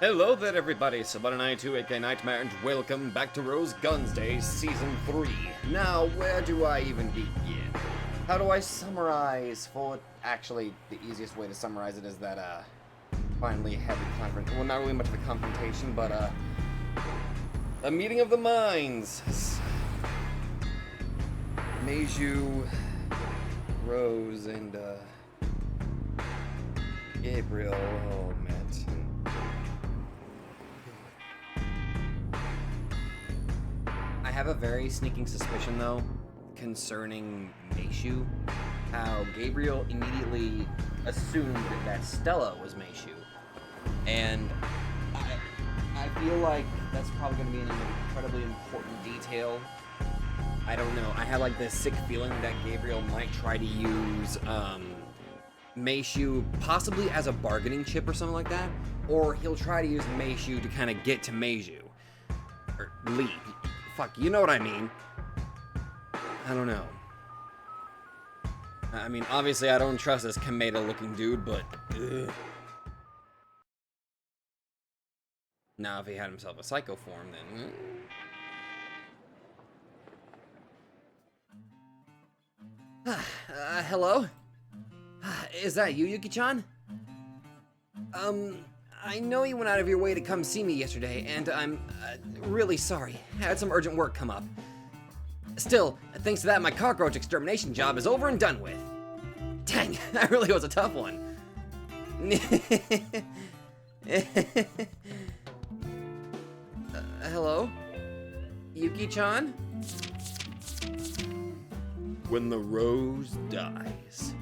Hello there everybody, Sabananai2 aka Nightmare, and welcome back to Rose Guns Day Season 3. Now, where do I even begin? How do I summarize actually, the easiest way to summarize it is that, finally had the confrontation. Well, not really much of a confrontation, but, a meeting of the minds. Meiju, Rose, and, Gabriel all met. I have a very sneaking suspicion, though, concerning Meishu. How Gabriel immediately assumed that Stella was Meishu. And I feel like that's probably going to be an incredibly important detail. I don't know. I have like this sick feeling that Gabriel might try to use Meishu possibly as a bargaining chip or something like that. Or he'll try to use Meishu to kind of get to Meiju. Or leave. Fuck, you know what I mean. I don't know. I mean, obviously I don't trust this Kameda-looking dude, but... ugh. Now, if he had himself a psycho form, then... hello? Is that you, Yuki-chan? I know you went out of your way to come see me yesterday, and I'm really sorry. I had some urgent work come up. Still, thanks to that, my cockroach extermination job is over and done with. Dang, that really was a tough one. Hello? Yuki-chan? When the rose dies.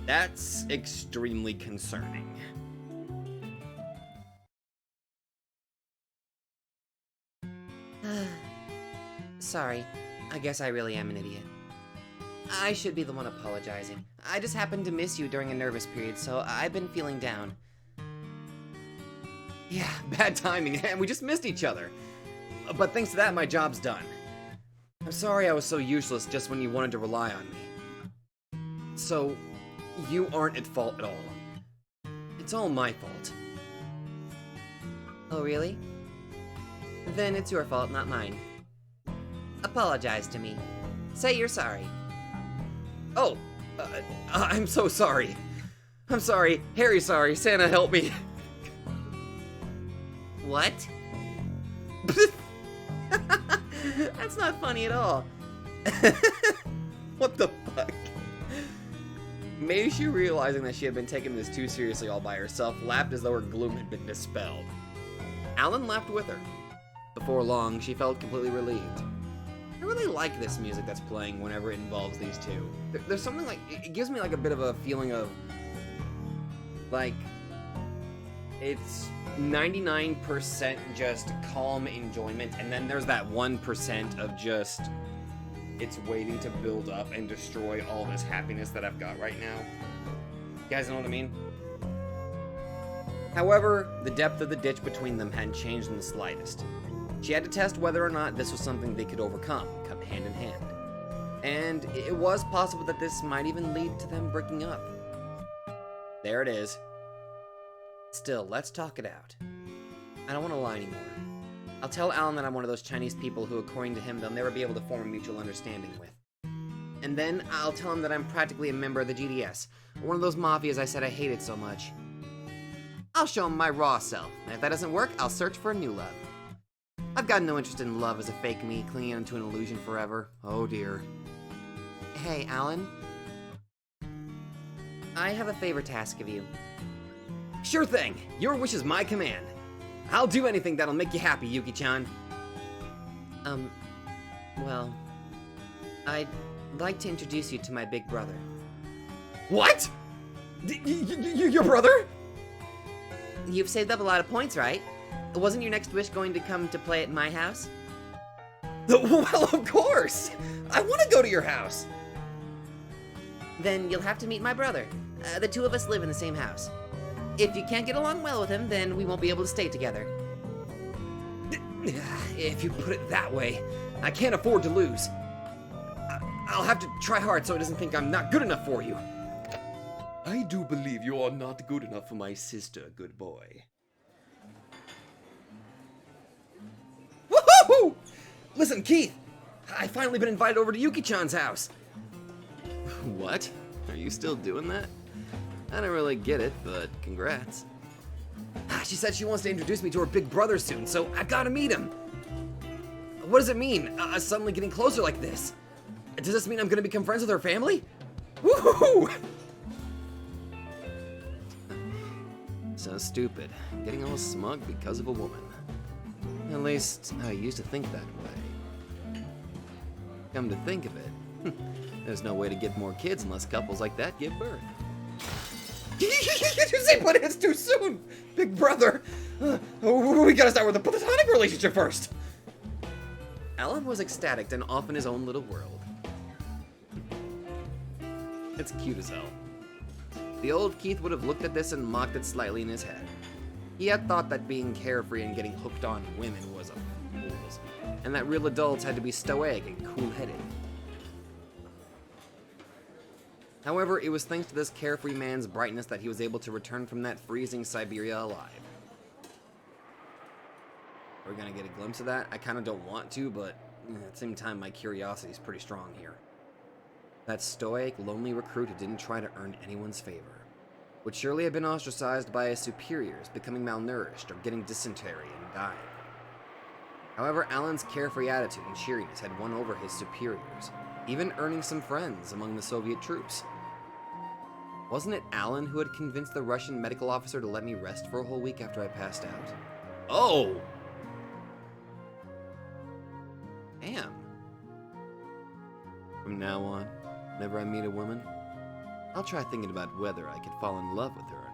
That's extremely concerning. Sorry, I guess I really am an idiot. I should be the one apologizing. I just happened to miss you during a nervous period, so I've been feeling down. Yeah, bad timing, and we just missed each other. But thanks to that, my job's done. I'm sorry I was so useless just when you wanted to rely on me. So, you aren't at fault at all. It's all my fault. Oh, really? Then it's your fault, not mine. Apologize to me. Say you're sorry. Oh, I'm so sorry. I'm sorry. Harry's sorry. Santa help me. What? That's not funny at all. What the fuck? Meishu, realizing that she had been taking this too seriously all by herself, laughed as though her gloom had been dispelled. Alan laughed with her. Before long, she felt completely relieved. I really like this music that's playing whenever it involves these two. There's something like, it gives me like a bit of a feeling of, like, it's 99% just calm enjoyment, and then there's that 1% of just, it's waiting to build up and destroy all this happiness that I've got right now. You guys know what I mean? However, the depth of the ditch between them hadn't changed in the slightest. She had to test whether or not this was something they could overcome, come hand in hand. And it was possible that this might even lead to them breaking up. There it is. Still, let's talk it out. I don't want to lie anymore. I'll tell Alan that I'm one of those Chinese people who, according to him, they'll never be able to form a mutual understanding with. And then I'll tell him that I'm practically a member of the GDS, one of those mafias I said I hated so much. I'll show him my raw self, and if that doesn't work, I'll search for a new love. I've got no interest in love as a fake me clinging onto an illusion forever. Oh dear. Hey, Alan? I have a favor to ask of you. Sure thing! Your wish is my command. I'll do anything that'll make you happy, Yuki-chan. Well, I'd like to introduce you to my big brother. What? Your brother? You've saved up a lot of points, right? Wasn't your next wish going to come to play at my house? Well, of course! I want to go to your house! Then you'll have to meet my brother. The two of us live in the same house. If you can't get along well with him, then we won't be able to stay together. If you put it that way, I can't afford to lose. I'll have to try hard so he doesn't think I'm not good enough for you. I do believe you are not good enough for my sister, good boy. Listen, Keith! I finally been invited over to Yuki-chan's house! What? Are you still doing that? I don't really get it, but congrats. She said she wants to introduce me to her big brother soon, so I gotta meet him. What does it mean, suddenly getting closer like this? Does this mean I'm gonna become friends with her family? Woohoo! So stupid, getting all smug because of a woman. At least, I used to think that way. Come to think of it, there's no way to get more kids unless couples like that give birth. You say, but it's too soon! Big brother! We gotta start with a platonic relationship first! Alan was ecstatic and off in his own little world. It's cute as hell. The old Keith would have looked at this and mocked it slightly in his head. He had thought that being carefree and getting hooked on women was a fool's, and that real adults had to be stoic and cool-headed. However, it was thanks to this carefree man's brightness that he was able to return from that freezing Siberia alive. We're gonna get a glimpse of that. I kind of don't want to, but at the same time, my curiosity is pretty strong here. That stoic, lonely recruit who didn't try to earn anyone's favor would surely have been ostracized by his superiors, becoming malnourished or getting dysentery and dying. However, Alan's carefree attitude and cheeriness had won over his superiors, even earning some friends among the Soviet troops. Wasn't it Alan who had convinced the Russian medical officer to let me rest for a whole week after I passed out? Oh! Damn. From now on, whenever I meet a woman, I'll try thinking about whether I could fall in love with her or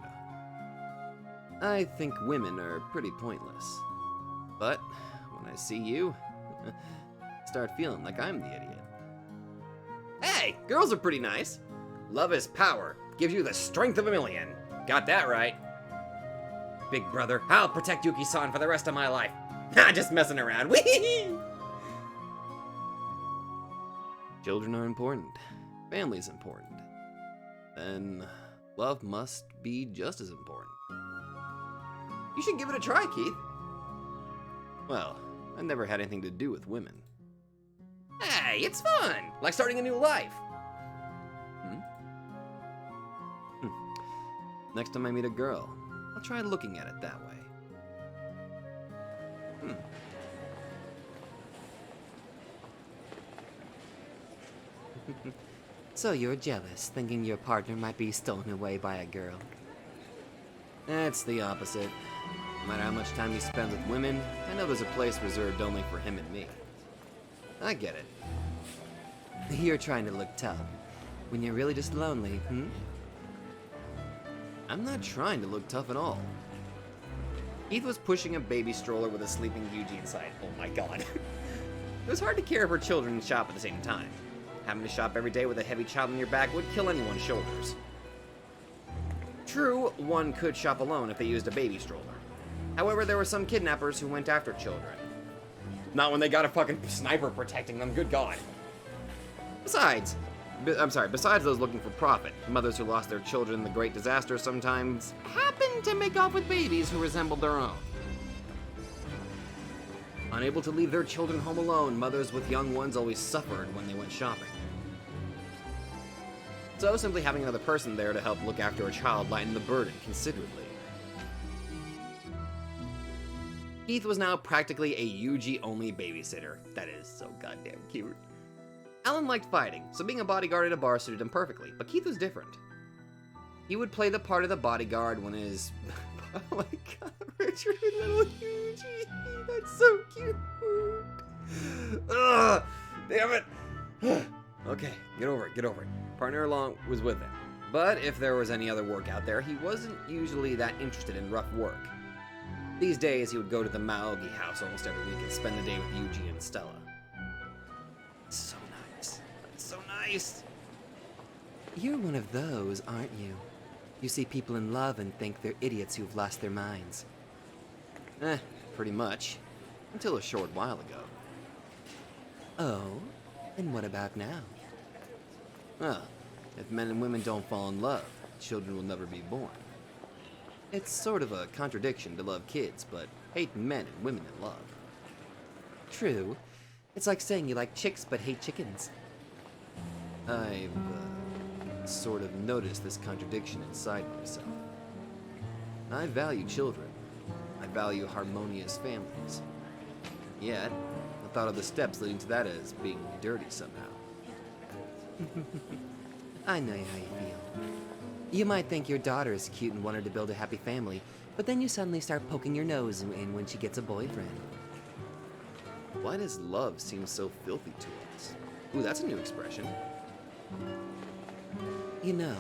not. I think women are pretty pointless. But when I see you, I start feeling like I'm the idiot. Hey, girls are pretty nice. Love is power. Gives you the strength of a million. Got that right. Big brother, I'll protect Yuki-san for the rest of my life. Just messing around. Whee! Children are important. Family's important. Then love must be just as important. You should give it a try, Keith. Well, I never had anything to do with women. Hey, it's fun! Like starting a new life. Next time I meet a girl, I'll try looking at it that way. So you're jealous, thinking your partner might be stolen away by a girl. It's the opposite. No matter how much time he spends with women, I know there's a place reserved only for him and me. I get it. You're trying to look tough, when you're really just lonely, I'm not trying to look tough at all. Keith was pushing a baby stroller with a sleeping Yuji inside. Oh my god. It was hard to care for children and shop at the same time. Having to shop every day with a heavy child on your back would kill anyone's shoulders. True, one could shop alone if they used a baby stroller. However, there were some kidnappers who went after children. Not when they got a fucking sniper protecting them, good god. Besides those looking for profit, mothers who lost their children in the Great Disaster sometimes happened to make off with babies who resembled their own. Unable to leave their children home alone, mothers with young ones always suffered when they went shopping. So simply having another person there to help look after a child lightened the burden considerably. Keith was now practically a Yuji-only babysitter. That is so goddamn cute. Alan liked fighting, so being a bodyguard at a bar suited him perfectly, but Keith was different. He would play the part of the bodyguard when his... Oh my god, Richard with little Yuji, that's so cute. Ugh, damn it. Okay, get over it. Partner along was with him, but if there was any other work out there, he wasn't usually that interested in rough work. These days, he would go to the Maogi house almost every week and spend the day with Yuji and Stella. So nice. That's so nice. You're one of those, aren't you? You see people in love and think they're idiots who've lost their minds. Pretty much. Until a short while ago. Oh? And what about now? Well, if men and women don't fall in love, children will never be born. It's sort of a contradiction to love kids, but hate men and women in love. True, It's like saying you like chicks but hate chickens. I've sort of noticed this contradiction inside myself. I value children. I value harmonious families. Yet, I thought of the steps leading to that as being dirty somehow. I know how you feel. You might think your daughter is cute and want her to build a happy family, but then you suddenly start poking your nose in when she gets a boyfriend. Why does love seem so filthy to us? Ooh, that's a new expression. You know,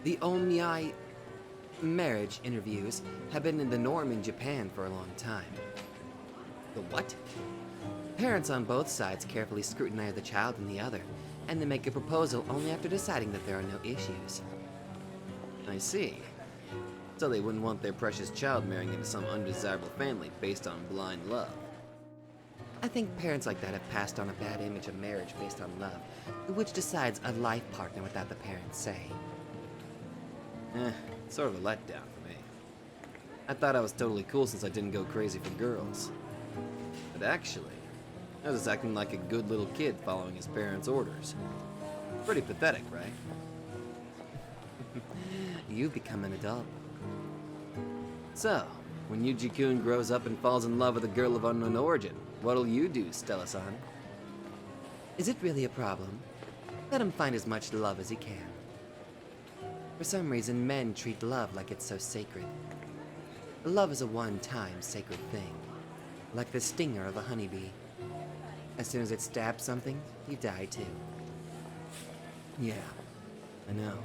the omiyai marriage interviews have been in the norm in Japan for a long time. The what? Parents on both sides carefully scrutinize the child and the other, and they make a proposal only after deciding that there are no issues. I see. So they wouldn't want their precious child marrying into some undesirable family based on blind love. I think parents like that have passed on a bad image of marriage based on love, which decides a life partner without the parents' say. Sort of a letdown for me. I thought I was totally cool since I didn't go crazy for girls. But actually, I was just acting like a good little kid following his parents' orders. Pretty pathetic, right? You've become an adult. So, when Yuji-kun grows up and falls in love with a girl of unknown origin, what'll you do, Stella-san? Is it really a problem? Let him find as much love as he can. For some reason, men treat love like it's so sacred. Love is a one-time sacred thing, like the stinger of a honeybee. As soon as it stabs something, you die too. Yeah, I know.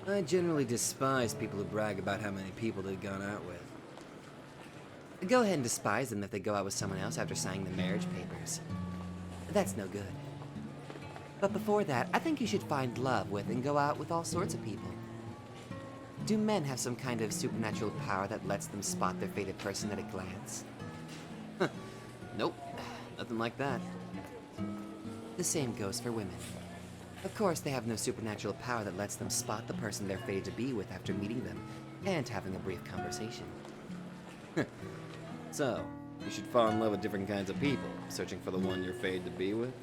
I generally despise people who brag about how many people they've gone out with. Go ahead and despise them if they go out with someone else after signing the marriage papers. That's no good. But before that, I think you should find love with and go out with all sorts of people. Do men have some kind of supernatural power that lets them spot their fated person at a glance? Nope, nothing like that. The same goes for women. Of course, they have no supernatural power that lets them spot the person they're fated to be with after meeting them and having a brief conversation. So, you should fall in love with different kinds of people, searching for the one you're fated to be with?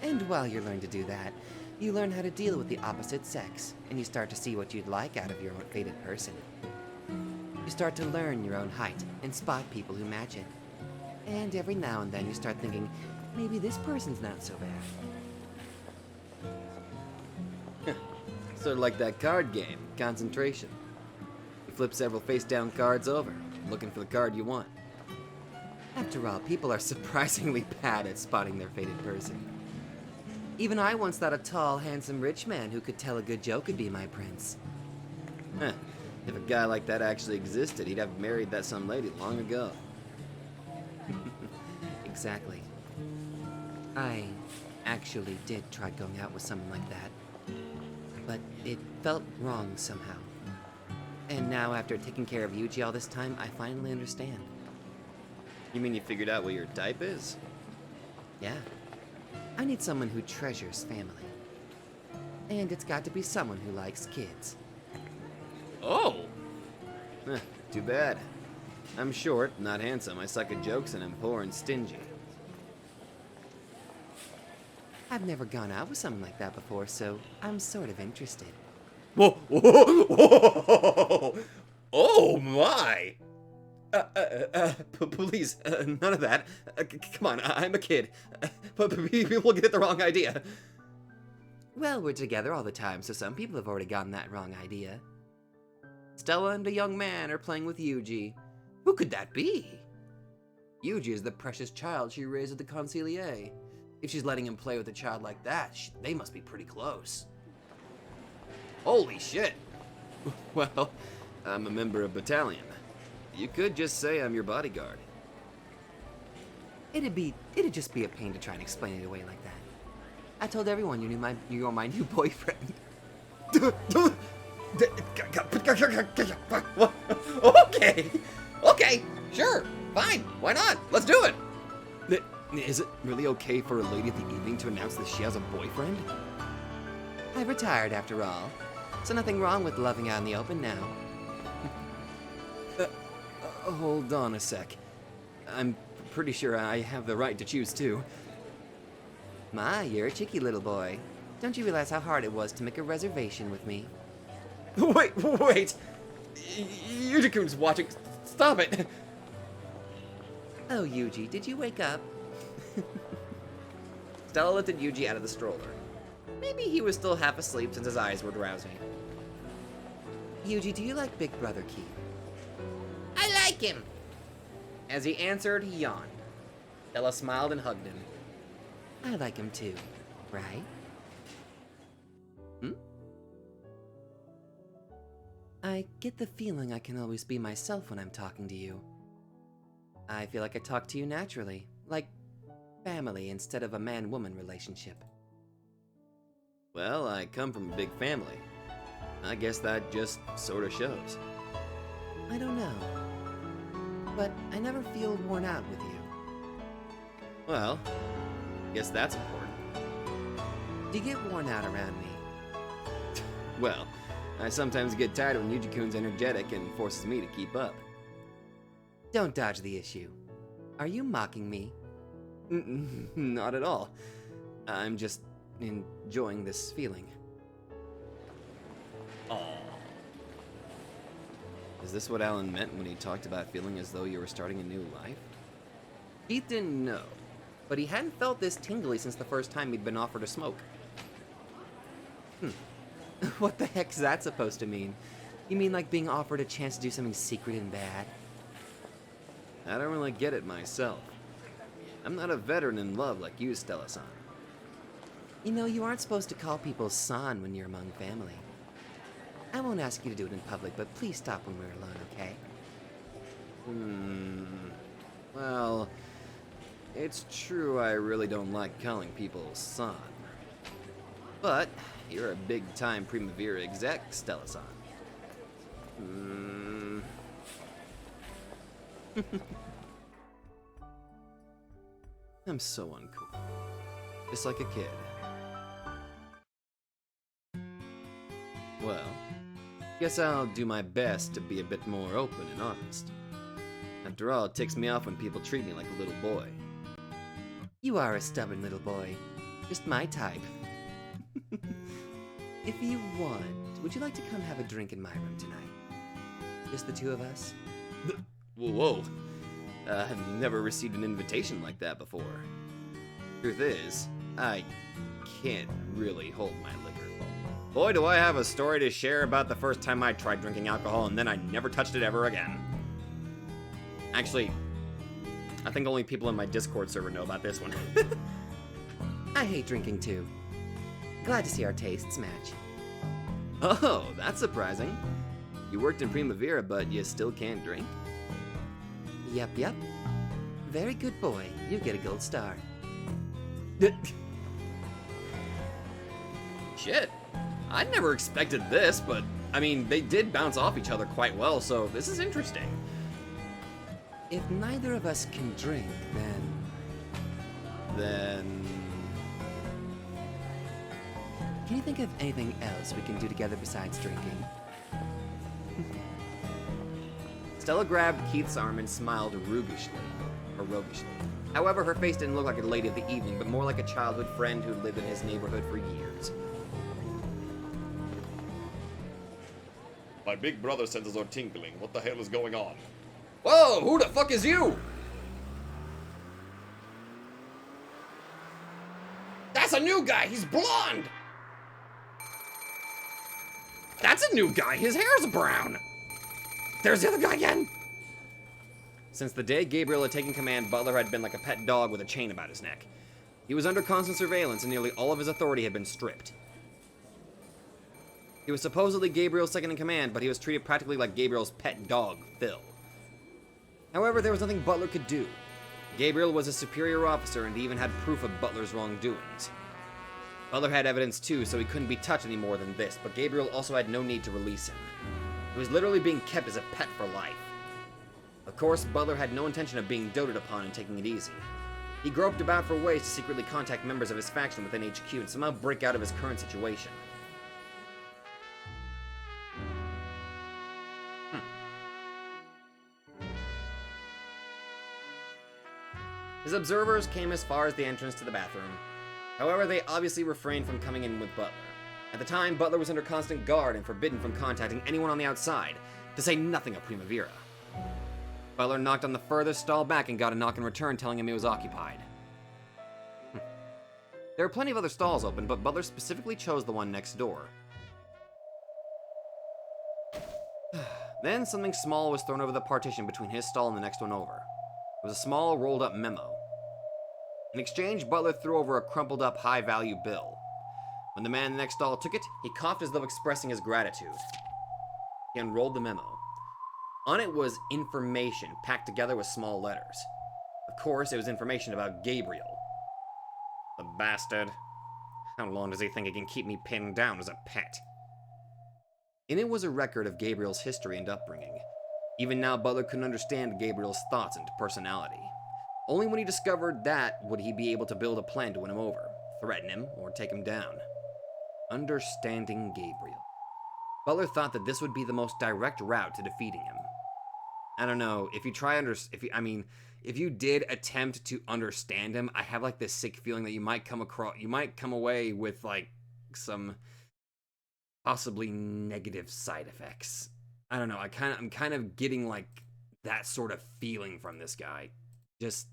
And while you're learning to do that, you learn how to deal with the opposite sex, and you start to see what you'd like out of your own fated person. You start to learn your own height and spot people who match it. And every now and then you start thinking, maybe this person's not so bad. Sort of like that card game, concentration. You flip several face-down cards over, looking for the card you want. After all, people are surprisingly bad at spotting their fated person. Even I once thought a tall, handsome, rich man who could tell a good joke could be my prince. If a guy like that actually existed, he'd have married that some lady long ago. Exactly. I actually did try going out with someone like that. But it felt wrong somehow. And now, after taking care of Yuji all this time, I finally understand. You mean you figured out what your type is? Yeah. I need someone who treasures family. And it's got to be someone who likes kids. Oh! Too bad. I'm short, not handsome, I suck at jokes, and I'm poor and stingy. I've never gone out with someone like that before, so I'm sort of interested. Whoa! Whoa! Whoa! Oh my! Please, none of that. Come on, I'm a kid. People get the wrong idea. Well, we're together all the time, so some people have already gotten that wrong idea. Stella and a young man are playing with Yuji. Who could that be? Yuji is the precious child she raised at the Consigliere. If she's letting him play with a child like that, they must be pretty close. Holy shit! Well, I'm a member of battalion. You could just say I'm your bodyguard. It'd just be a pain to try and explain it away like that. I told everyone you were my new boyfriend. Okay, sure, fine, why not? Let's do it. Is it really okay for a lady of the evening to announce that she has a boyfriend? I've retired after all, so nothing wrong with loving out in the open now. Hold on a sec. I'm pretty sure I have the right to choose too. My, you're a cheeky little boy. Don't you realize how hard it was to make a reservation with me? Wait! Yuji-kun's watching. Stop it! Oh, Yuji, did you wake up? Stella lifted Yuji out of the stroller. Maybe he was still half asleep since his eyes were drowsy. Yuji, do you like Big Brother Keith? I like him! As he answered, he yawned. Stella smiled and hugged him. I like him too, right? I get the feeling I can always be myself when I'm talking to you. I feel like I talk to you naturally, like family instead of a man-woman relationship. Well, I come from a big family. I guess that just sort of shows. I don't know, but I never feel worn out with you. Well, guess that's important. Do you get worn out around me? Well, I sometimes get tired when Yuji-kun's energetic and forces me to keep up. Don't dodge the issue. Are you mocking me? Not at all. I'm just enjoying this feeling. Aww. Is this what Alan meant when he talked about feeling as though you were starting a new life? Keith didn't know, but he hadn't felt this tingly since the first time he'd been offered a smoke. What the heck's that supposed to mean? You mean like being offered a chance to do something secret and bad? I don't really get it myself. I'm not a veteran in love like you, Stella-san. You know, you aren't supposed to call people san when you're among family. I won't ask you to do it in public, but please stop when we're alone, okay? Well, it's true I really don't like calling people san. But you're a big-time Primavera exec, Stella-san. I'm so uncool. Just like a kid. Well, guess I'll do my best to be a bit more open and honest. After all, it ticks me off when people treat me like a little boy. You are a stubborn little boy. Just my type. If you want, would you like to come have a drink in my room tonight? Just the two of us? Whoa. I've never received an invitation like that before. Truth is, I can't really hold my liquor. Boy, do I have a story to share about the first time I tried drinking alcohol and then I never touched it ever again. Actually, I think only people in my Discord server know about this one. I hate drinking too. Glad to see our tastes match. Oh, that's surprising. You worked in Primavera, but you still can't drink? Yep. Very good boy. You get a gold star. Shit. I never expected this, but, I mean, they did bounce off each other quite well, so this is interesting. If neither of us can drink, then... Can you think of anything else we can do together besides drinking? Stella grabbed Keith's arm and smiled roguishly. However, her face didn't look like a lady of the evening, but more like a childhood friend who lived in his neighborhood for years. My big brother senses are tingling. What the hell is going on? Whoa, who the fuck is you? That's a new guy, he's blonde! That's a new guy, his hair's brown! There's the other guy again! Since the day Gabriel had taken command, Butler had been like a pet dog with a chain about his neck. He was under constant surveillance and nearly all of his authority had been stripped. He was supposedly Gabriel's second in command, but he was treated practically like Gabriel's pet dog, Phil. However, there was nothing Butler could do. Gabriel was a superior officer and even had proof of Butler's wrongdoings. Butler had evidence too, so he couldn't be touched any more than this, but Gabriel also had no need to release him. He was literally being kept as a pet for life. Of course, Butler had no intention of being doted upon and taking it easy. He groped about for ways to secretly contact members of his faction within HQ and somehow break out of his current situation. His observers came as far as the entrance to the bathroom. However, they obviously refrained from coming in with Butler. At the time, Butler was under constant guard and forbidden from contacting anyone on the outside, to say nothing of Primavera. Butler knocked on the furthest stall back and got a knock in return telling him it was occupied. There were plenty of other stalls open, but Butler specifically chose the one next door. Then something small was thrown over the partition between his stall and the next one over. It was a small, rolled-up memo. In exchange, Butler threw over a crumpled-up, high-value bill. When the man in the next stall took it, he coughed as though expressing his gratitude. He unrolled the memo. On it was information packed together with small letters. Of course, it was information about Gabriel. The bastard. How long does he think he can keep me pinned down as a pet? In it was a record of Gabriel's history and upbringing. Even now, Butler couldn't understand Gabriel's thoughts and personality. Only when he discovered that would he be able to build a plan to win him over, threaten him, or take him down. Understanding Gabriel. Butler thought that this would be the most direct route to defeating him. I don't know, if you did attempt to understand him, I have like this sick feeling that you might come away with like some possibly negative side effects. I don't know, I'm kind of getting like that sort of feeling from this guy. Just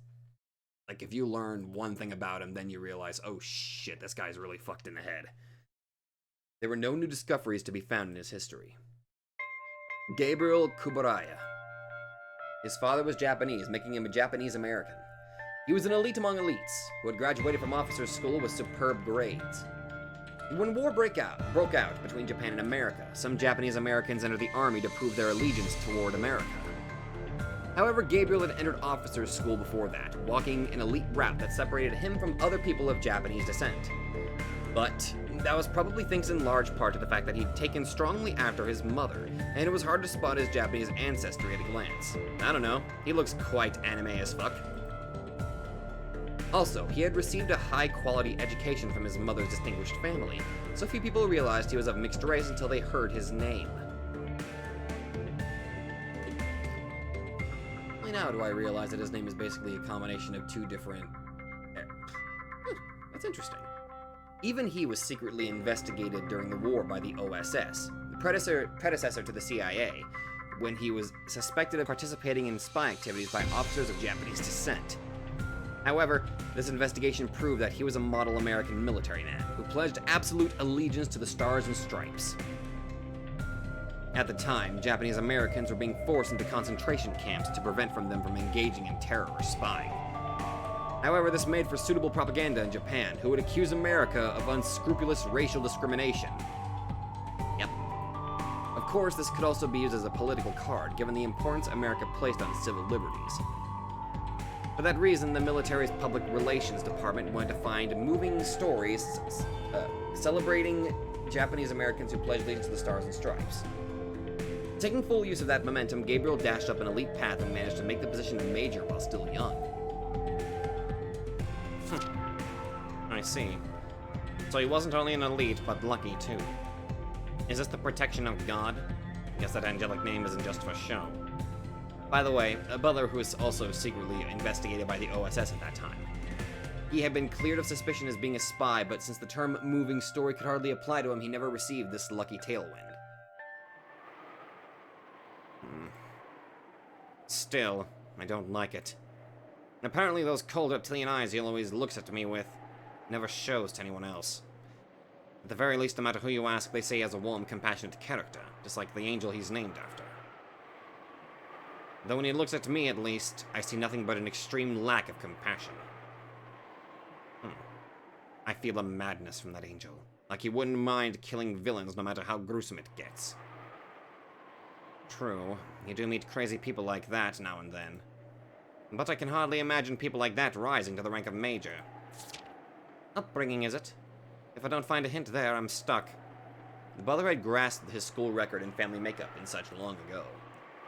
like if you learn one thing about him, then you realize, oh shit, this guy's really fucked in the head. There were no new discoveries to be found in his history. Gabriel Kubaraya. His father was Japanese, making him a Japanese American. He was an elite among elites, who had graduated from officers' school with superb grades. When war broke out between Japan and America, some Japanese Americans entered the army to prove their allegiance toward America. However, Gabriel had entered officers' school before that, walking an elite route that separated him from other people of Japanese descent. But that was probably thanks in large part to the fact that he'd taken strongly after his mother, and it was hard to spot his Japanese ancestry at a glance. I don't know, he looks quite anime as fuck. Also, he had received a high-quality education from his mother's distinguished family, so few people realized he was of mixed race until they heard his name. Only now do I realize that his name is basically a combination of two different... That's interesting. Even he was secretly investigated during the war by the OSS, the predecessor to the CIA, when he was suspected of participating in spy activities by officers of Japanese descent. However, this investigation proved that he was a model American military man who pledged absolute allegiance to the Stars and Stripes. At the time, Japanese Americans were being forced into concentration camps to prevent them from engaging in terror or spying. However, this made for suitable propaganda in Japan, who would accuse America of unscrupulous racial discrimination. Yep. Of course, this could also be used as a political card, given the importance America placed on civil liberties. For that reason, the military's public relations department wanted to find moving stories celebrating Japanese Americans who pledged allegiance to the Stars and Stripes. Taking full use of that momentum, Gabriel dashed up an elite path and managed to make the position of major while still young. I see. So he wasn't only an elite, but lucky too. Is this the protection of God? I guess that angelic name isn't just for show. By the way, Butler, who was also secretly investigated by the OSS at that time. He had been cleared of suspicion as being a spy, but since the term moving story could hardly apply to him, he never received this lucky tailwind. Still, I don't like it. Apparently those cold reptilian eyes he always looks at me with never shows to anyone else. At the very least, no matter who you ask, they say he has a warm, compassionate character, just like the angel he's named after. Though when he looks at me, at least, I see nothing but an extreme lack of compassion. I feel a madness from that angel, like he wouldn't mind killing villains no matter how gruesome it gets. True, you do meet crazy people like that now and then. But I can hardly imagine people like that rising to the rank of major. Upbringing, is it? If I don't find a hint there, I'm stuck. Butler had grasped his school record and family makeup and such long ago.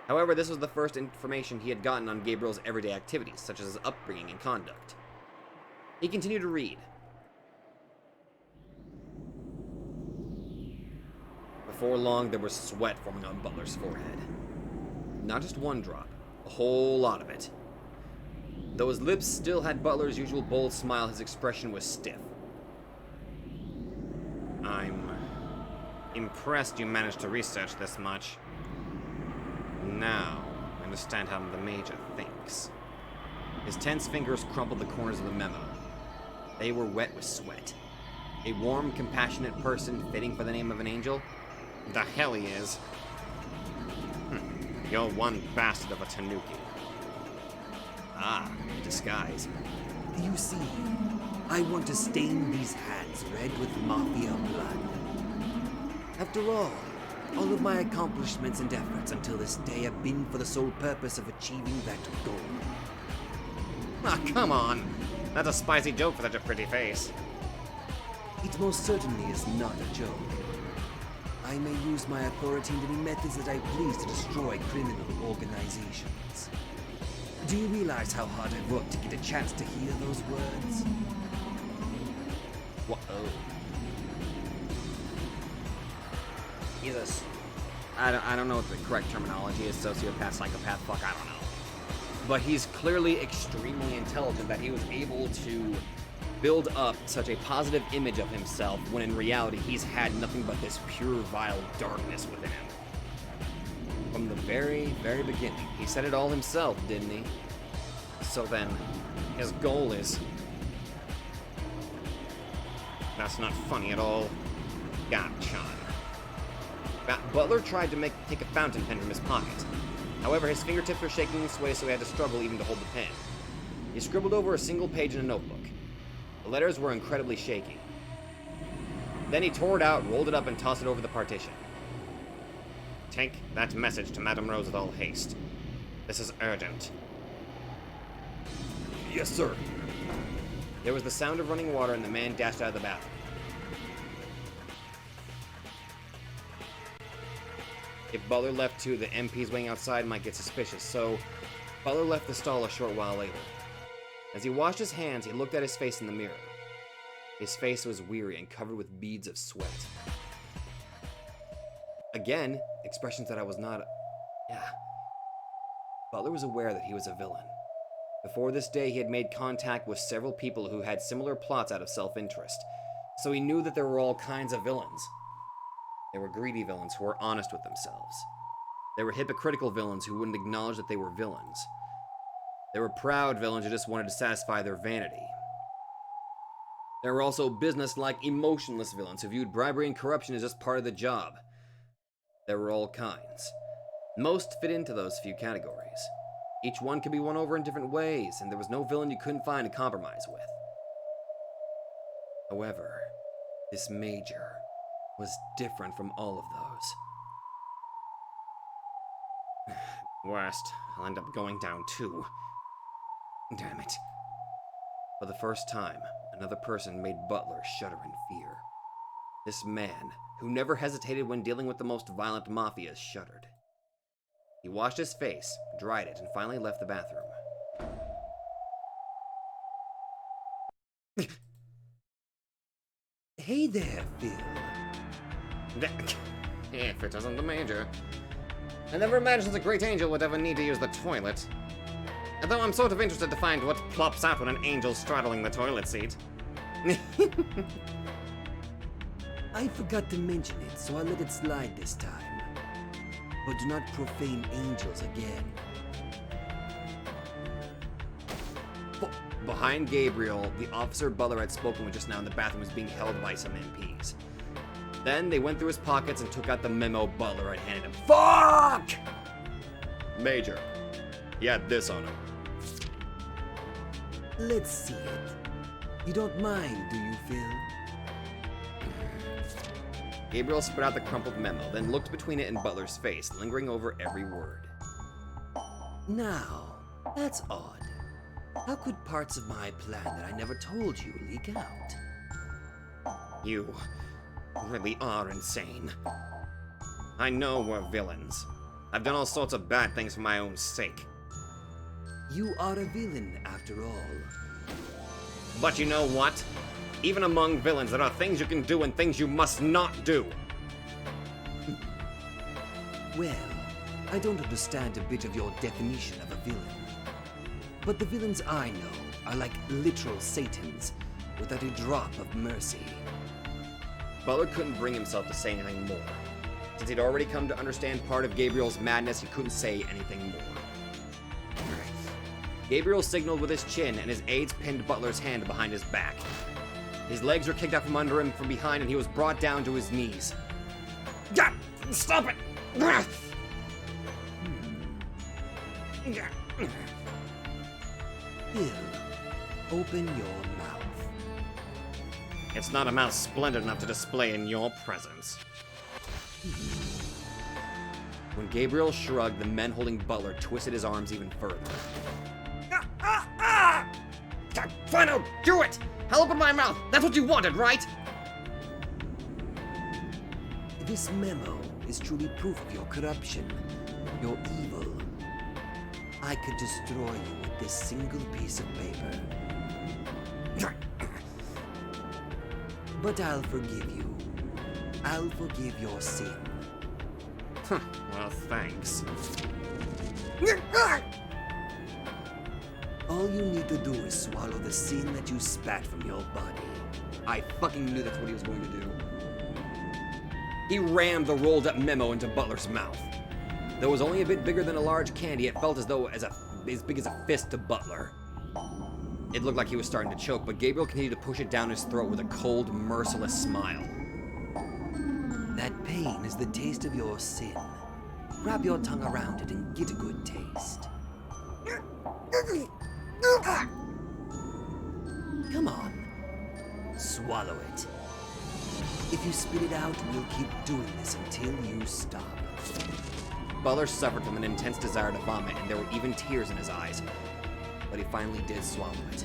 However, this was the first information he had gotten on Gabriel's everyday activities, such as his upbringing and conduct. He continued to read. Before long, there was sweat forming on Butler's forehead. Not just one drop, a whole lot of it. Though his lips still had Butler's usual bold smile, his expression was stiff. I'm impressed you managed to research this much. Now, I understand how the Major thinks. His tense fingers crumpled the corners of the memo. They were wet with sweat. A warm, compassionate person fitting for the name of an angel? The hell he is. You're one bastard of a Tanuki. Ah, disguise. You see, I want to stain these hands red with Mafia blood. After all of my accomplishments and efforts until this day have been for the sole purpose of achieving that goal. Ah, come on. That's a spicy joke for such a pretty face. It most certainly is not a joke. I may use my authority in any methods that I please to destroy criminal organizations. Do you realize how hard I've worked to get a chance to hear those words? Whoa. Jesus. I don't know what the correct terminology is. Sociopath, psychopath, fuck, I don't know. But he's clearly extremely intelligent that he was able to build up such a positive image of himself when in reality he's had nothing but this pure, vile darkness within him. From the very, very beginning. He said it all himself, didn't he? So then, his goal is... That's not funny at all. Gotcha. Butler tried to take a fountain pen from his pocket. However, his fingertips were shaking this way, so he had to struggle even to hold the pen. He scribbled over a single page in a notebook. The letters were incredibly shaky. Then he tore it out, rolled it up, and tossed it over the partition. Take that message to Madame Rose with all haste. This is urgent. Yes, sir. There was the sound of running water, and the man dashed out of the bathroom. If Butler left too, the MPs waiting outside might get suspicious, so Butler left the stall a short while later. As he washed his hands, he looked at his face in the mirror. His face was weary and covered with beads of sweat. Again, expressions that I was not... Yeah. Butler was aware that he was a villain. Before this day, he had made contact with several people who had similar plots out of self-interest, so he knew that there were all kinds of villains. There were greedy villains who were honest with themselves. There were hypocritical villains who wouldn't acknowledge that they were villains. There were proud villains who just wanted to satisfy their vanity. There were also business-like, emotionless villains who viewed bribery and corruption as just part of the job. There were all kinds. Most fit into those few categories. Each one could be won over in different ways, and there was no villain you couldn't find a compromise with. However, this Major was different from all of those. Worst, I'll end up going down too. Damn it. For the first time, another person made Butler shudder in fear. This man, who never hesitated when dealing with the most violent mafias, shuddered. He washed his face, dried it, and finally left the bathroom. Hey there, Phil. If it isn't the Major. I never imagined the great angel would ever need to use the toilet. Although I'm sort of interested to find what plops out when an angel's straddling the toilet seat. I forgot to mention it, so I'll let it slide this time. But do not profane angels again. Behind Gabriel, the officer Butler had spoken with just now in the bathroom was being held by some MPs. Then they went through his pockets and took out the memo Butler had handed him. Fuck! Major, he had this on him. Let's see it. You don't mind, do you, Phil? Gabriel spread out the crumpled memo, then looked between it and Butler's face, lingering over every word. Now, that's odd. How could parts of my plan that I never told you leak out? You really are insane. I know we're villains. I've done all sorts of bad things for my own sake. You are a villain, after all. But you know what? Even among villains, there are things you can do and things you must not do. Well, I don't understand a bit of your definition of a villain. But the villains I know are like literal satans, without a drop of mercy. Butler couldn't bring himself to say anything more. Since he'd already come to understand part of Gabriel's madness, he couldn't say anything more. Gabriel signaled with his chin, and his aides pinned Butler's hand behind his back. His legs were kicked out from under him from behind, and he was brought down to his knees. God, stop it! Bill, open your mouth. It's not a mouth splendid enough to display in your presence. When Gabriel shrugged, the men holding Butler twisted his arms even further. Fine, I'll do it! I'll open my mouth! That's what you wanted, right? This memo is truly proof of your corruption, your evil. I could destroy you with this single piece of paper. But I'll forgive you. I'll forgive your sin. Huh, well, thanks. All you need to do is swallow the sin that you spat from your body. I fucking knew that's what he was going to do. He rammed the rolled up memo into Butler's mouth. Though it was only a bit bigger than a large candy, it felt as though as big as a fist to Butler. It looked like he was starting to choke, but Gabriel continued to push it down his throat with a cold, merciless smile. That pain is the taste of your sin. Wrap your tongue around it and get a good taste. Come on. Swallow it. If you spit it out, we'll keep doing this until you stop. Butler suffered from an intense desire to vomit, and there were even tears in his eyes. But he finally did swallow it.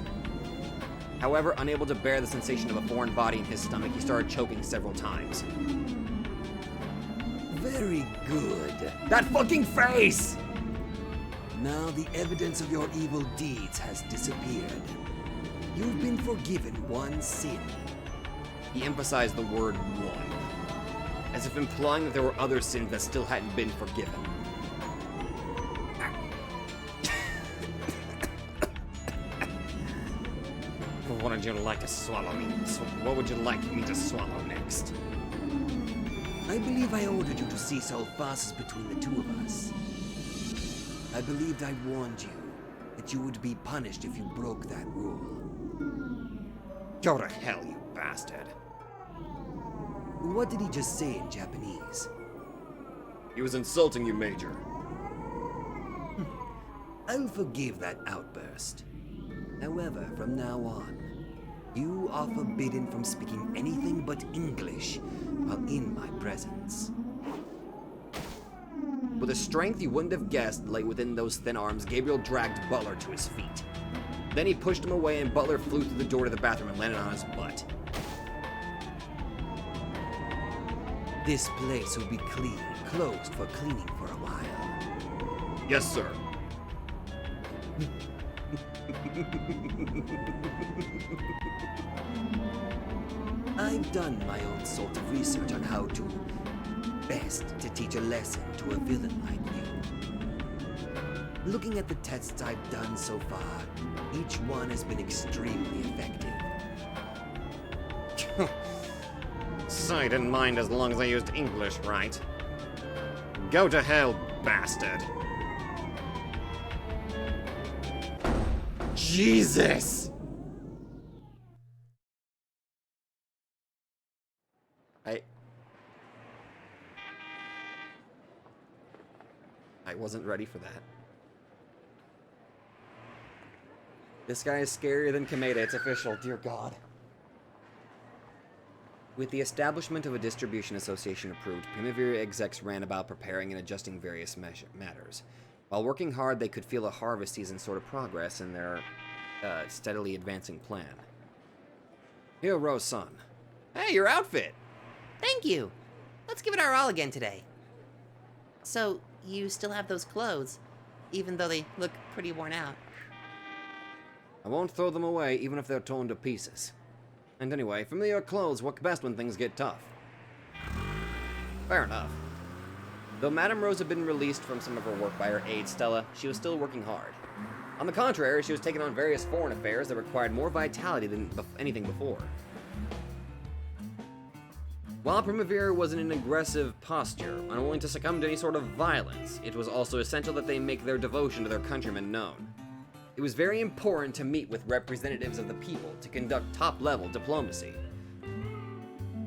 However, unable to bear the sensation of a foreign body in his stomach, he started choking several times. Very good. That fucking face! Now the evidence of your evil deeds has disappeared. You've been forgiven one sin. He emphasized the word one, as if implying that there were other sins that still hadn't been forgiven. What would you like to swallow me? What would you like me to swallow next? I believe I ordered you to cease all farces between the two of us. I believed I warned you that you would be punished if you broke that rule. Go to hell, you bastard. What did he just say in Japanese? He was insulting you, Major. I'll forgive that outburst. However, from now on, you are forbidden from speaking anything but English while in my presence. With a strength you wouldn't have guessed lay within those thin arms, Gabriel dragged Butler to his feet. Then he pushed him away, and Butler flew through the door to the bathroom and landed on his butt. This place will be closed for cleaning for a while. Yes, sir. I've done my own sort of research on how to best to teach a lesson to a villain like you. Looking at the tests I've done so far, each one has been extremely effective. So I didn't mind as long as I used English, right? Go to hell, bastard. Jesus! I wasn't ready for that. This guy is scarier than Kameda, it's official, dear God. With the establishment of a distribution association approved, Primavera execs ran about preparing and adjusting various matters. While working hard, they could feel a harvest season sort of progress in their steadily advancing plan. Here, Rose-san. Hey, your outfit! Thank you. Let's give it our all again today. So, you still have those clothes, even though they look pretty worn out. I won't throw them away, even if they're torn to pieces. And anyway, familiar clothes work best when things get tough. Fair enough. Though Madame Rose had been released from some of her work by her aide, Stella, she was still working hard. On the contrary, she was taking on various foreign affairs that required more vitality than anything before. While Primavera was in an aggressive posture, unwilling to succumb to any sort of violence, it was also essential that they make their devotion to their countrymen known. It was very important to meet with representatives of the people to conduct top-level diplomacy.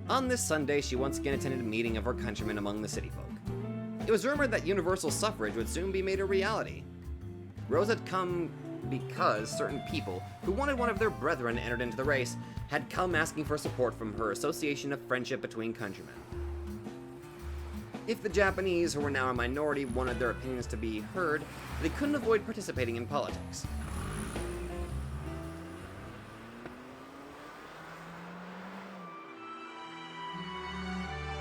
On this Sunday, she once again attended a meeting of her countrymen among the city folk. It was rumored that universal suffrage would soon be made a reality. Rose had come because certain people who wanted one of their brethren entered into the race had come asking for support from her Association of Friendship Between Countrymen. If the Japanese, who were now a minority, wanted their opinions to be heard, they couldn't avoid participating in politics.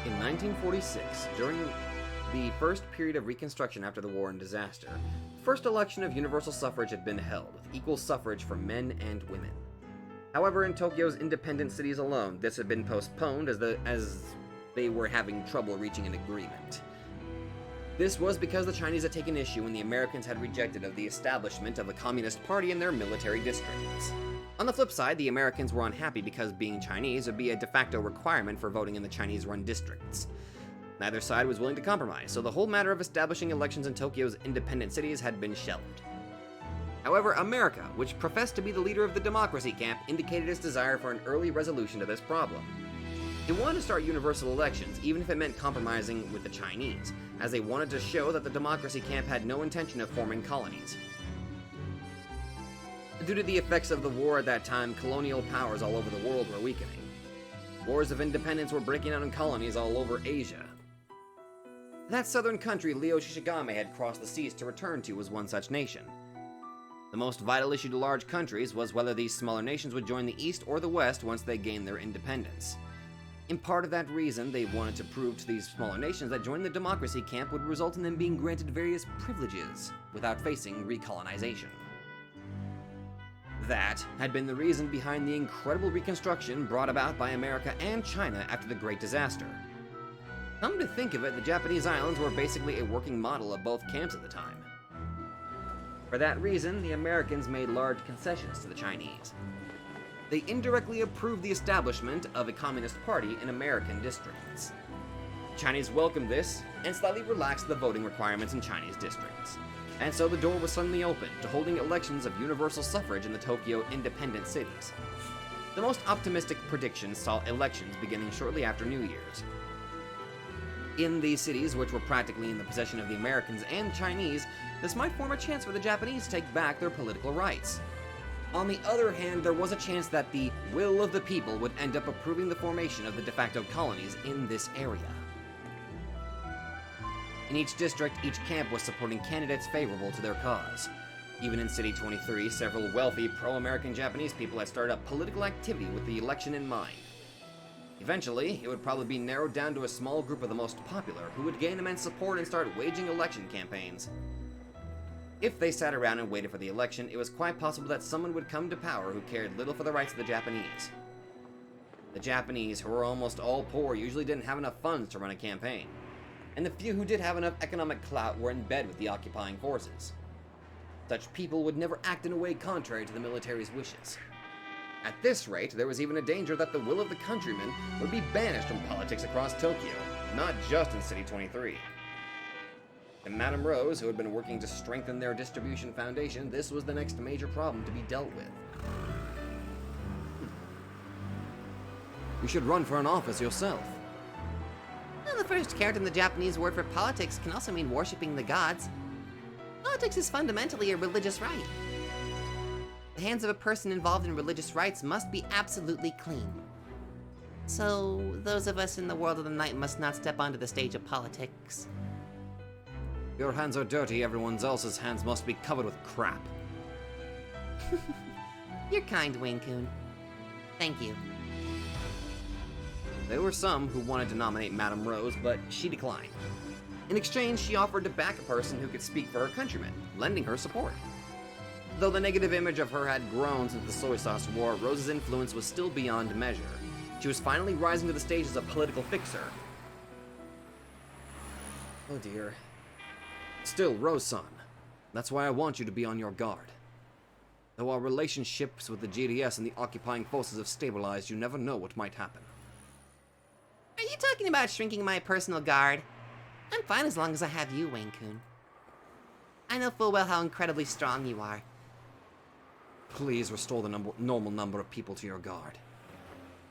In 1946, during the first period of Reconstruction after the war and disaster, the first election of universal suffrage had been held, with equal suffrage for men and women. However, in Tokyo's independent cities alone, this had been postponed as they were having trouble reaching an agreement. This was because the Chinese had taken issue when the Americans had rejected of the establishment of a communist party in their military districts. On the flip side, the Americans were unhappy because being Chinese would be a de facto requirement for voting in the Chinese-run districts. Neither side was willing to compromise, so the whole matter of establishing elections in Tokyo's independent cities had been shelved. However, America, which professed to be the leader of the democracy camp, indicated its desire for an early resolution to this problem. They wanted to start universal elections, even if it meant compromising with the Chinese, as they wanted to show that the democracy camp had no intention of forming colonies. Due to the effects of the war at that time, colonial powers all over the world were weakening. Wars of independence were breaking out in colonies all over Asia. That southern country Leo Shishigame had crossed the seas to return to was one such nation. The most vital issue to large countries was whether these smaller nations would join the East or the West once they gained their independence. In part of that reason, they wanted to prove to these smaller nations that joining the democracy camp would result in them being granted various privileges without facing recolonization. That had been the reason behind the incredible reconstruction brought about by America and China after the Great Disaster. Come to think of it, the Japanese islands were basically a working model of both camps at the time. For that reason, the Americans made large concessions to the Chinese. They indirectly approved the establishment of a communist party in American districts. The Chinese welcomed this and slightly relaxed the voting requirements in Chinese districts. And so the door was suddenly open to holding elections of universal suffrage in the Tokyo independent cities. The most optimistic predictions saw elections beginning shortly after New Year's. In these cities, which were practically in the possession of the Americans and Chinese, this might form a chance for the Japanese to take back their political rights. On the other hand, there was a chance that the will of the people would end up approving the formation of the de facto colonies in this area. In each district, each camp was supporting candidates favorable to their cause. Even in City 23, several wealthy pro-American Japanese people had started up political activity with the election in mind. Eventually, it would probably be narrowed down to a small group of the most popular who would gain immense support and start waging election campaigns. If they sat around and waited for the election, it was quite possible that someone would come to power who cared little for the rights of the Japanese. The Japanese, who were almost all poor, usually didn't have enough funds to run a campaign, and the few who did have enough economic clout were in bed with the occupying forces. Such people would never act in a way contrary to the military's wishes. At this rate, there was even a danger that the will of the countrymen would be banished from politics across Tokyo, not just in City 23. And Madame Rose, who had been working to strengthen their distribution foundation, this was the next major problem to be dealt with. You should run for an office yourself. Well, the first character in the Japanese word for politics can also mean worshipping the gods. Politics is fundamentally a religious rite. The hands of a person involved in religious rites must be absolutely clean. So, those of us in the world of the night must not step onto the stage of politics. Your hands are dirty, everyone else's hands must be covered with crap. You're kind, Wayne-kun. Thank you. There were some who wanted to nominate Madame Rose, but she declined. In exchange, she offered to back a person who could speak for her countrymen, lending her support. Though the negative image of her had grown since the soy sauce war, Rose's influence was still beyond measure. She was finally rising to the stage as a political fixer. Oh dear. Still, Rose-san, that's why I want you to be on your guard. Though our relationships with the GDS and the occupying forces have stabilized, you never know what might happen. Are you talking about shrinking my personal guard? I'm fine as long as I have you, Wayne-kun. I know full well how incredibly strong you are. Please restore the normal number of people to your guard.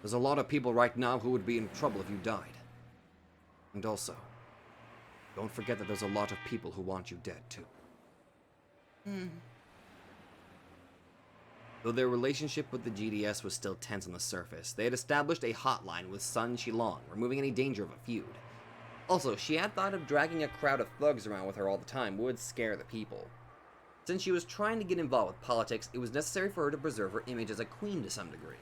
There's a lot of people right now who would be in trouble if you died. And also, don't forget that there's a lot of people who want you dead, too. Though their relationship with the GDS was still tense on the surface, they had established a hotline with Sun Shilong, removing any danger of a feud. Also, she had thought of dragging a crowd of thugs around with her all the time would scare the people. Since she was trying to get involved with politics, it was necessary for her to preserve her image as a queen to some degree.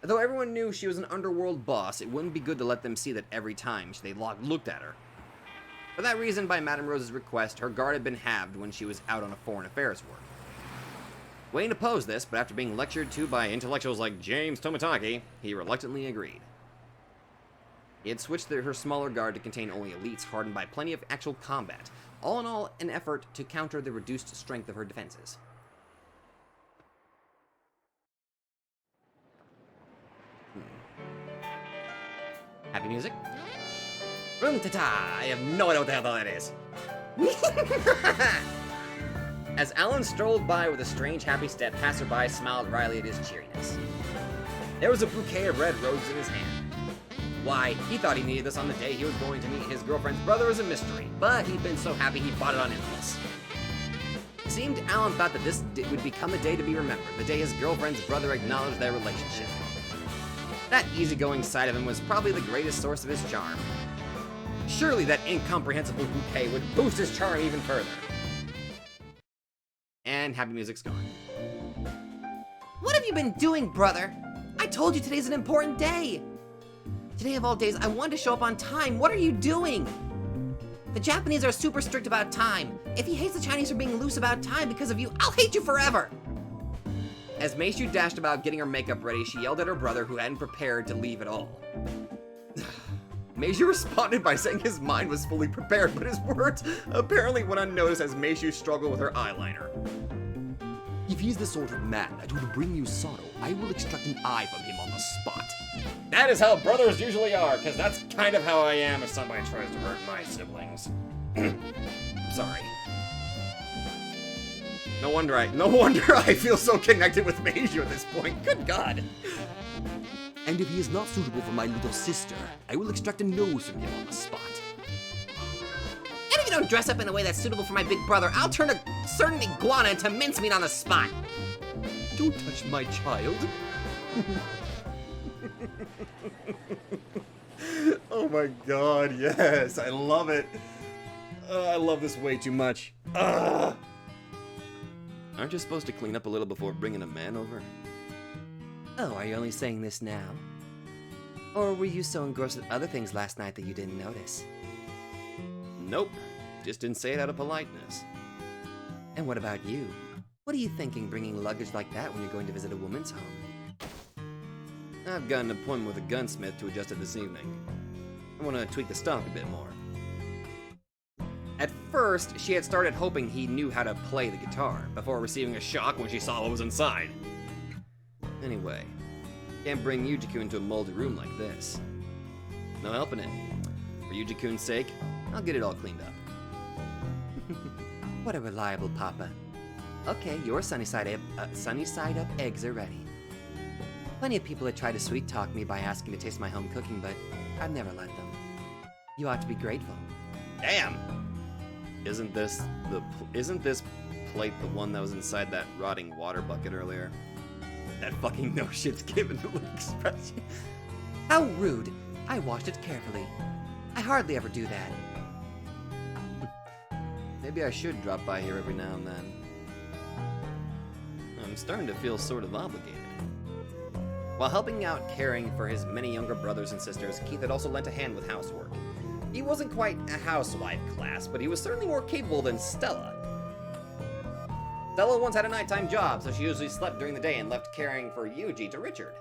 Though everyone knew she was an underworld boss, it wouldn't be good to let them see that every time they looked at her. For that reason, by Madame Rose's request, her guard had been halved when she was out on a foreign affairs work. Wayne opposed this, but after being lectured to by intellectuals like James Tomitaki, he reluctantly agreed. He had switched her smaller guard to contain only elites hardened by plenty of actual combat, all in all an effort to counter the reduced strength of her defenses. Happy music? Rum-ta-ta! I have no idea what the hell that is. As Alan strolled by with a strange happy step, passerby smiled wryly at his cheeriness. There was a bouquet of red roses in his hand. Why, he thought he needed this on the day he was going to meet his girlfriend's brother as a mystery, but he'd been so happy he bought it on impulse. It seemed Alan thought that this would become a day to be remembered, the day his girlfriend's brother acknowledged their relationship. That easygoing side of him was probably the greatest source of his charm. Surely that incomprehensible bouquet would boost his charm even further. And happy music's gone. What have you been doing, brother? I told you today's an important day. Today of all days, I wanted to show up on time. What are you doing? The Japanese are super strict about time. If he hates the Chinese for being loose about time because of you, I'll hate you forever. As Meishu dashed about getting her makeup ready, she yelled at her brother who hadn't prepared to leave at all. Meishu responded by saying his mind was fully prepared, but his words apparently went unnoticed as Meishu struggled with her eyeliner. If he's the sort of man that would bring you sorrow, I will extract an eye from him on the spot. That is how brothers usually are, because that's kind of how I am if somebody tries to hurt my siblings. Sorry. No wonder I feel so connected with Meishu at this point. Good God. And if he is not suitable for my little sister, I will extract a nose from him on the spot. And if you don't dress up in a way that's suitable for my big brother, I'll turn a certain iguana into mincemeat on the spot. Don't touch my child. Oh my God, yes, I love it. I love this way too much. Aren't you supposed to clean up a little before bringing a man over? Oh, are you only saying this now? Or were you so engrossed with other things last night that you didn't notice? Nope, just didn't say it out of politeness. And what about you? What are you thinking bringing luggage like that when you're going to visit a woman's home? I've got an appointment with a gunsmith to adjust it this evening. I want to tweak the stock a bit more. At first, she had started hoping he knew how to play the guitar, before receiving a shock when she saw what was inside. Anyway, can't bring Yuji-kun into a moldy room like this. No helping it. For Yuji-kun's sake, I'll get it all cleaned up. What a reliable papa. Okay, your sunny side up eggs are ready. Plenty of people have tried to sweet talk me by asking to taste my home cooking, but I've never let them. You ought to be grateful. Damn! Isn't this plate the one that was inside that rotting water bucket earlier? That fucking no shit's given look expression. How rude! I washed it carefully. I hardly ever do that. Maybe I should drop by here every now and then. I'm starting to feel sort of obligated. While helping out caring for his many younger brothers and sisters, Keith had also lent a hand with housework. He wasn't quite a housewife class, but he was certainly more capable than Stella. Stella once had a nighttime job, so she usually slept during the day and left caring for Yuji to Richard.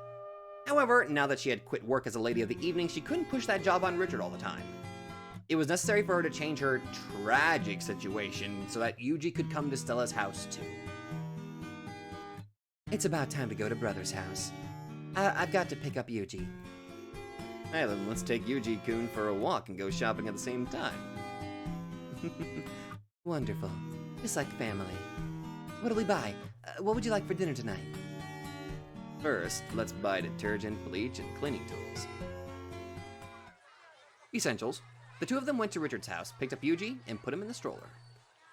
However, now that she had quit work as a lady of the evening, she couldn't push that job on Richard all the time. It was necessary for her to change her tragic situation so that Yuji could come to Stella's house too. It's about time to go to Brother's house. I've got to pick up Yuji. Hey, then let's take Yuji-kun for a walk and go shopping at the same time. Wonderful. Just like family. What'll we buy? What would you like for dinner tonight? First, let's buy detergent, bleach, and cleaning tools. Essentials. The two of them went to Richard's house, picked up Yuji, and put him in the stroller.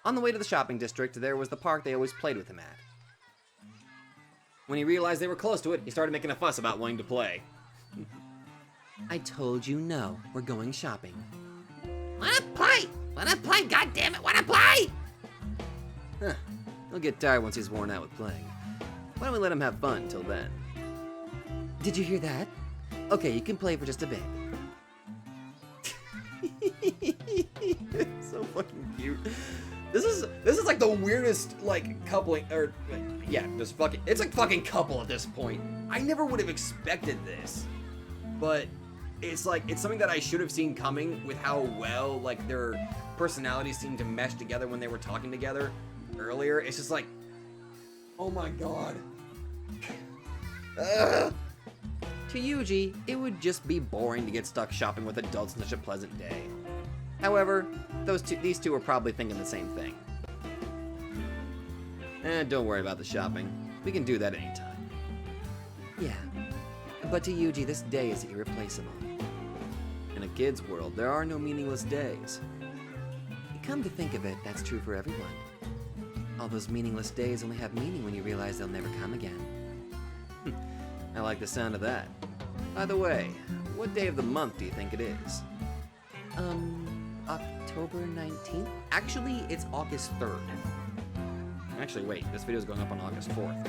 On the way to the shopping district, there was the park they always played with him at. When he realized they were close to it, he started making a fuss about wanting to play. I told you no. We're going shopping. Wanna play? Wanna play? God damn it! Wanna play? Huh. He'll get tired once he's worn out with playing. Why don't we let him have fun till then? Did you hear that? Okay, you can play for just a bit. So fucking cute. This is like the weirdest like coupling or yeah, just fucking it's like fucking couple at this point. I never would have expected this. But it's like it's something that I should have seen coming with how well like their personalities seemed to mesh together when they were talking together earlier. It's just like oh my god. Ugh. To Yuji, it would just be boring to get stuck shopping with adults on such a pleasant day. However, these two are probably thinking the same thing. Don't worry about the shopping. We can do that anytime. Yeah. But to Yuji, this day is irreplaceable. In a kid's world, there are no meaningless days. Come to think of it, that's true for everyone. All those meaningless days only have meaning when you realize they'll never come again. I like the sound of that. By the way, what day of the month do you think it is? October 19th? Actually, it's August 3rd. Actually, wait, this video is going up on August 4th.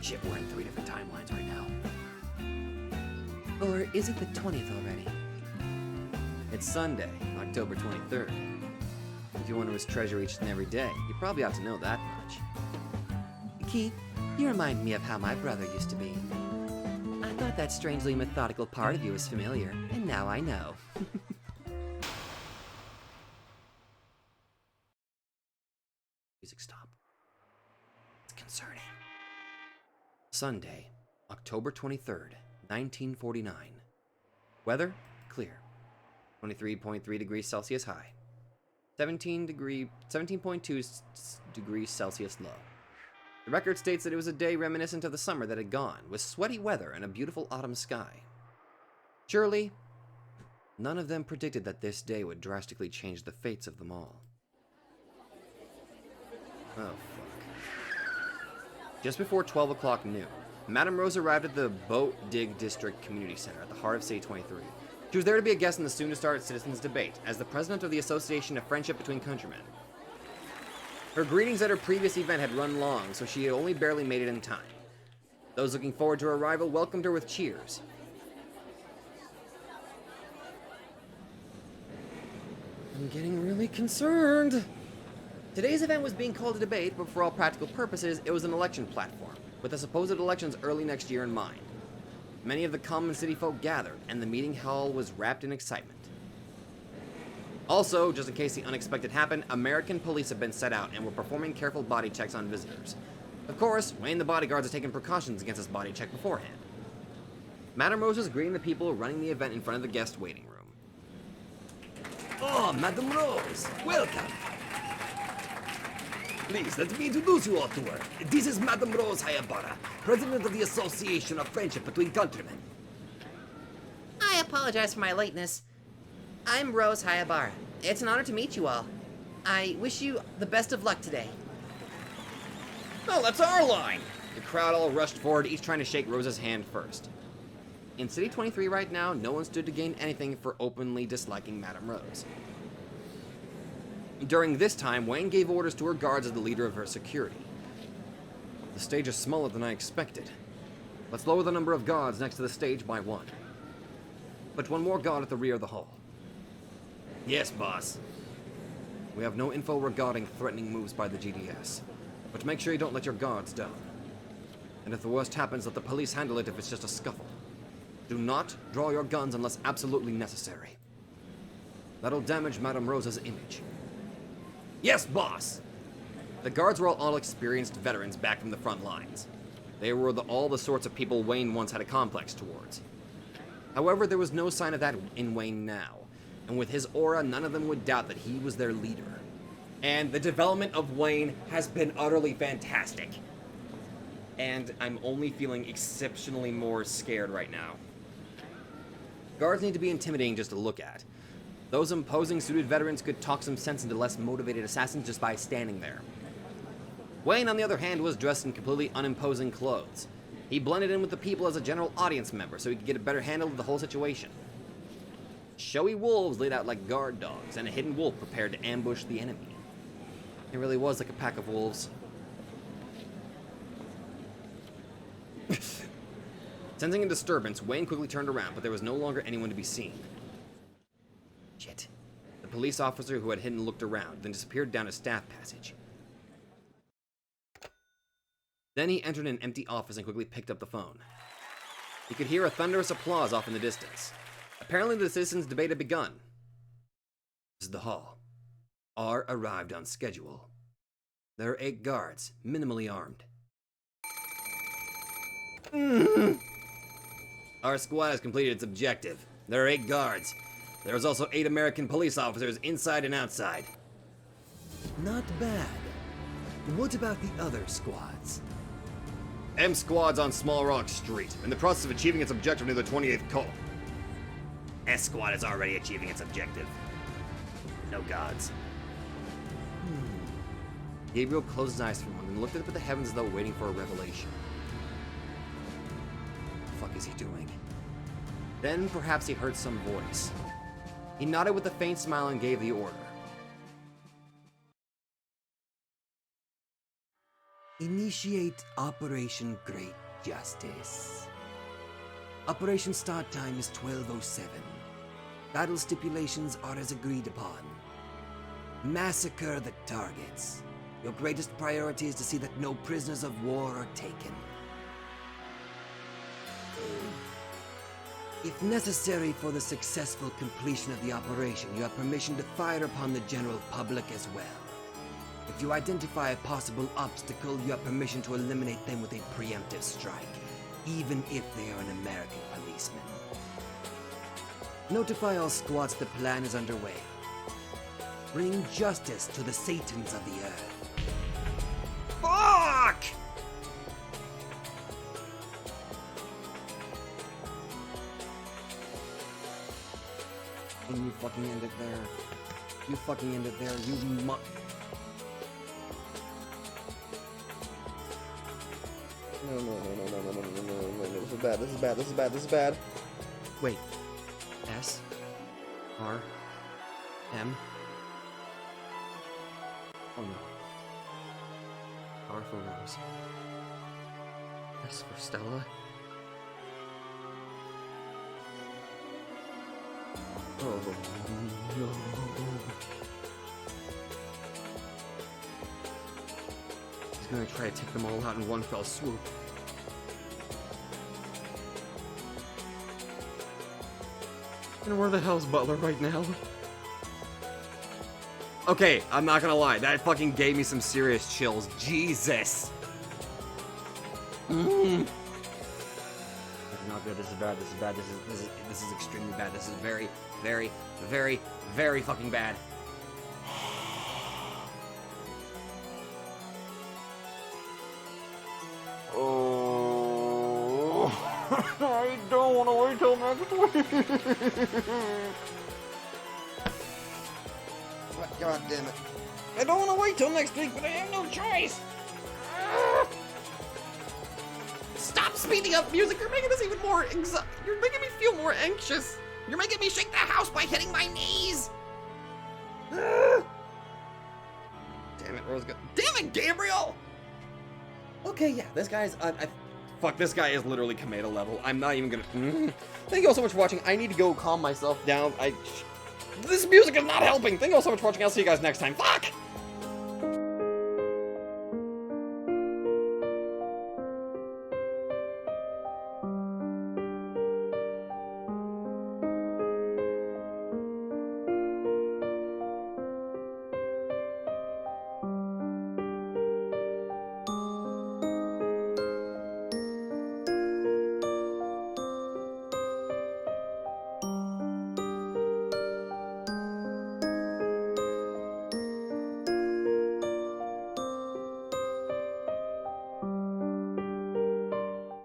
Shit, we're in 3 different timelines right now. Or is it the 20th already? It's Sunday, October 23rd. If you want to treasure each and every day, you probably ought to know that much. Keith, you remind me of how my brother used to be. I thought that strangely methodical part of you was familiar, and now I know. Music stop. It's concerning. Sunday, October 23rd, 1949. Weather, clear. 23.3 degrees Celsius high. 17.2 degrees Celsius low. The record states that it was a day reminiscent of the summer that had gone, with sweaty weather and a beautiful autumn sky. Surely, none of them predicted that this day would drastically change the fates of them all. Oh, fuck. Just before 12 o'clock noon, Madame Rose arrived at the Boat Dig District Community Center at the heart of City 23. She was there to be a guest in the soon-to-start citizens' debate, as the president of the Association of Friendship Between Countrymen. Her greetings at her previous event had run long, so she had only barely made it in time. Those looking forward to her arrival welcomed her with cheers. I'm getting really concerned. Today's event was being called a debate, but for all practical purposes, it was an election platform, with the supposed elections early next year in mind. Many of the common city folk gathered, and the meeting hall was wrapped in excitement. Also, just in case the unexpected happened, American police have been set out and were performing careful body checks on visitors. Of course, Wayne the bodyguards had taken precautions against this body check beforehand. Madame Rose was greeting the people running the event in front of the guest waiting room. Oh, Madame Rose, welcome. Please, let me introduce you all to her. This is Madame Rose Hayabara, president of the Association of Friendship Between Countrymen. I apologize for my lateness. I'm Rose Hayabara. It's an honor to meet you all. I wish you the best of luck today. Oh, that's our line! The crowd all rushed forward, each trying to shake Rose's hand first. In City 23 right now, no one stood to gain anything for openly disliking Madame Rose. During this time, Wayne gave orders to her guards as the leader of her security. The stage is smaller than I expected. Let's lower the number of guards next to the stage by 1. Put 1 more guard at the rear of the hall. Yes, boss. We have no info regarding threatening moves by the GDS, but make sure you don't let your guards down. And if the worst happens, let the police handle it if it's just a scuffle. Do not draw your guns unless absolutely necessary. That'll damage Madame Rose's image. Yes, boss! The guards were all experienced veterans back from the front lines. They were all the sorts of people Wayne once had a complex towards. However, there was no sign of that in Wayne now, and with his aura, none of them would doubt that he was their leader. And the development of Wayne has been utterly fantastic. And I'm only feeling exceptionally more scared right now. Guards need to be intimidating just to look at. Those imposing suited veterans could talk some sense into less motivated assassins just by standing there. Wayne, on the other hand, was dressed in completely unimposing clothes. He blended in with the people as a general audience member so he could get a better handle of the whole situation. Showy wolves laid out like guard dogs, and a hidden wolf prepared to ambush the enemy. It really was like a pack of wolves. Sensing a disturbance, Wayne quickly turned around, but there was no longer anyone to be seen. Shit. The police officer who had hidden looked around, then disappeared down a staff passage. Then he entered an empty office and quickly picked up the phone. He could hear a thunderous applause off in the distance. Apparently the citizens' debate had begun. This is the hall. R arrived on schedule. There are 8 guards, minimally armed. Our squad has completed its objective. There are 8 guards. There is also 8 American police officers inside and outside. Not bad. What about the other squads? M Squad's on Small Rock Street, in the process of achieving its objective near the 28th call. S Squad is already achieving its objective. No gods. Gabriel closed his eyes for a moment and looked up at the heavens as though waiting for a revelation. What the fuck is he doing? Then perhaps he heard some voice. He nodded with a faint smile and gave the order. Initiate Operation Great Justice. Operation start time is 12:07. Battle stipulations are as agreed upon. Massacre the targets. Your greatest priority is to see that no prisoners of war are taken. If necessary for the successful completion of the operation, you have permission to fire upon the general public as well. If you identify a possible obstacle, you have permission to eliminate them with a preemptive strike, even if they are an American policeman. Notify all squads the plan is underway. Bring justice to the Satans of the earth. Fuck! And you fucking end it there. You fucking end it there. You mu- No. This is bad. This is bad. This is bad. This is bad. Wait. S. R. M. Oh no. R for Rose. S for Stella. Oh no. He's gonna try to take them all out in one fell swoop. And where the hell's Butler right now? Okay, I'm not gonna lie, that fucking gave me some serious chills. Jesus! This is not good, this is bad, this is bad, this is extremely bad, this is very, very, very, very fucking bad. Oh, I don't want to wait till next week. God damn it. I don't want to wait till next week, but I have no choice. Stop speeding up music. You're making this even more You're making me feel more anxious. You're making me shake the house by hitting my knees. Damn it, Rose. Damn it, Gabriel. Okay, yeah, this guy's... fuck, this guy is literally Kameda level. I'm not even gonna... Thank you all so much for watching. I need to go calm myself down. This music is not helping. Thank you all so much for watching. I'll see you guys next time. Fuck!